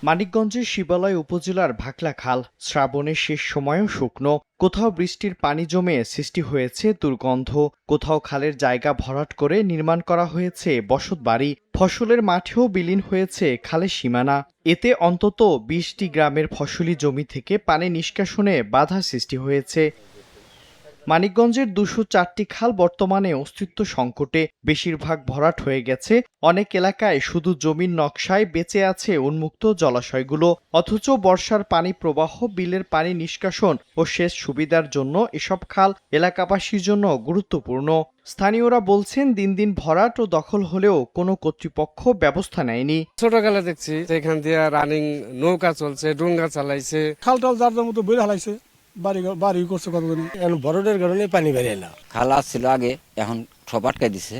মানিকগঞ্জের শিবালয় উপজেলার ভাকলা খাল শ্রাবণের শেষ সময়েও শুকনো। কোথাও বৃষ্টির পানি জমে সৃষ্টি হয়েছে দুর্গন্ধ, কোথাও খালের জায়গা ভরাট করে নির্মাণ করা হয়েছে বসতবাড়ি। ফসলের মাঠেও বিলীন হয়েছে খালের সীমানা। এতে অন্তত ২০টি গ্রামের ফসলি জমি থেকে পানি নিষ্কাশনে বাধা সৃষ্টি হয়েছে। মানিকগঞ্জের ২০৪টি খাল বর্তমানে অস্তিত্ব সংকটে, বেশিরভাগ ভরাট হয়ে গেছে। অনেক এলাকায় শুধু জমির নকশায় বেঁচে আছে উন্মুক্ত জলাশয়গুলো। অথচ বর্ষার পানি প্রবাহ, বিলের পানি নিষ্কাশন ও সেচ সুবিধার জন্য এসব খাল এলাকাবাসীর জন্য গুরুত্বপূর্ণ। স্থানীয়রা বলছেন, দিন দিন ভরাট ও দখল হলেও কোনো কর্তৃপক্ষ ব্যবস্থা নেয়নি। ছোটকালে দেখছি এখান দিয়ে রানিং নৌকা চলছে, ডুঙ্গা চালাইছে, খাল টাল যার মতো বইরে হালাইছে, বাড়ি করছে কতদিন। এখন বড়দের কারণে পানি বেরিয়ে না। খাল ছিল আগে, এখন সব আটকাই দিছে।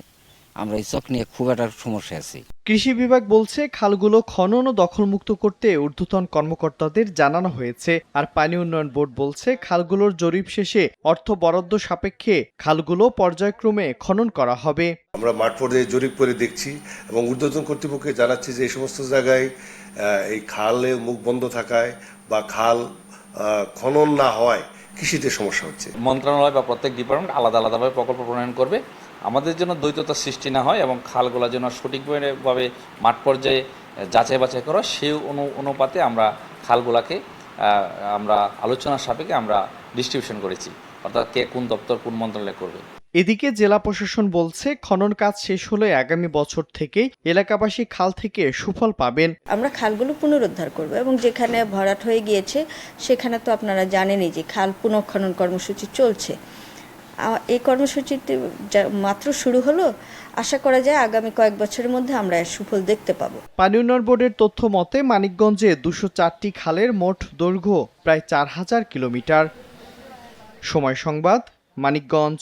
আমরা এই চক নিয়ে খুব একটা সমস্যা আছি। কৃষি বিভাগ বলছে, খালগুলো খনন ও দখলমুক্ত করতে ঊর্ধ্বতন কর্মকর্তাদের জানানো হয়েছে। আর পানি উন্নয়ন বোর্ড বলছে, খালগুলোর জরিপ শেষে অর্থ বরাদ্দ সাপেক্ষে খালগুলো পর্যায়ক্রমে খনন করা হবে। আমরা মাঠ পর্যায়ে জরিপ করে দেখছি এবং ঊর্ধ্বতন কর্তৃপক্ষকে জানাচ্ছি যে এই সমস্ত জায়গায় এই খালে মুখ বন্ধ থাকায় বা খাল খনন না হওয়ায় কৃষিতে সমস্যা হচ্ছে। মন্ত্রণালয় বা প্রত্যেক ডিপার্টমেন্ট আলাদা আলাদাভাবে প্রকল্প প্রণয়ন করবে, আমাদের জন্য দ্বৈততার সৃষ্টি না হয় এবং খালগুলো যেন সঠিকভাবে মাঠ পর্যায়ে যাচাই বাছাই করা, সেই অনুপাতে আমরা খালগুলাকে আমরা আলোচনার সাপেক্ষে আমরা ডিস্ট্রিবিউশন করেছি, অর্থাৎ কে কোন দপ্তর কোন মন্ত্রণালয় করবে। এদিকে জেলা প্রশাসন বলছে, খনন কাজ শেষ হলে আগামী বছর থেকেই এলাকাবাসী খাল থেকে সুফল পাবেন। আমরা খালগুলো পুনরুদ্ধার করব এবং যেখানে ভরাট হয়ে গিয়েছে সেখানে তো আপনারা জানেনই যে খাল পুনঃখনন কর্মসূচি চলছে। এই কর্মসূচিটি মাত্র শুরু হলো, আশা করা যায় আগামী কয়েক বছরের মধ্যে আমরা এর সুফল দেখতে পাবো। পানি উন্নয়ন বোর্ডের তথ্য মতে, মানিকগঞ্জে ২০৪টি খালের মোট দৈর্ঘ্য প্রায় ৪,০০০ কিলোমিটার। সময় সংবাদ, মানিকগঞ্জ।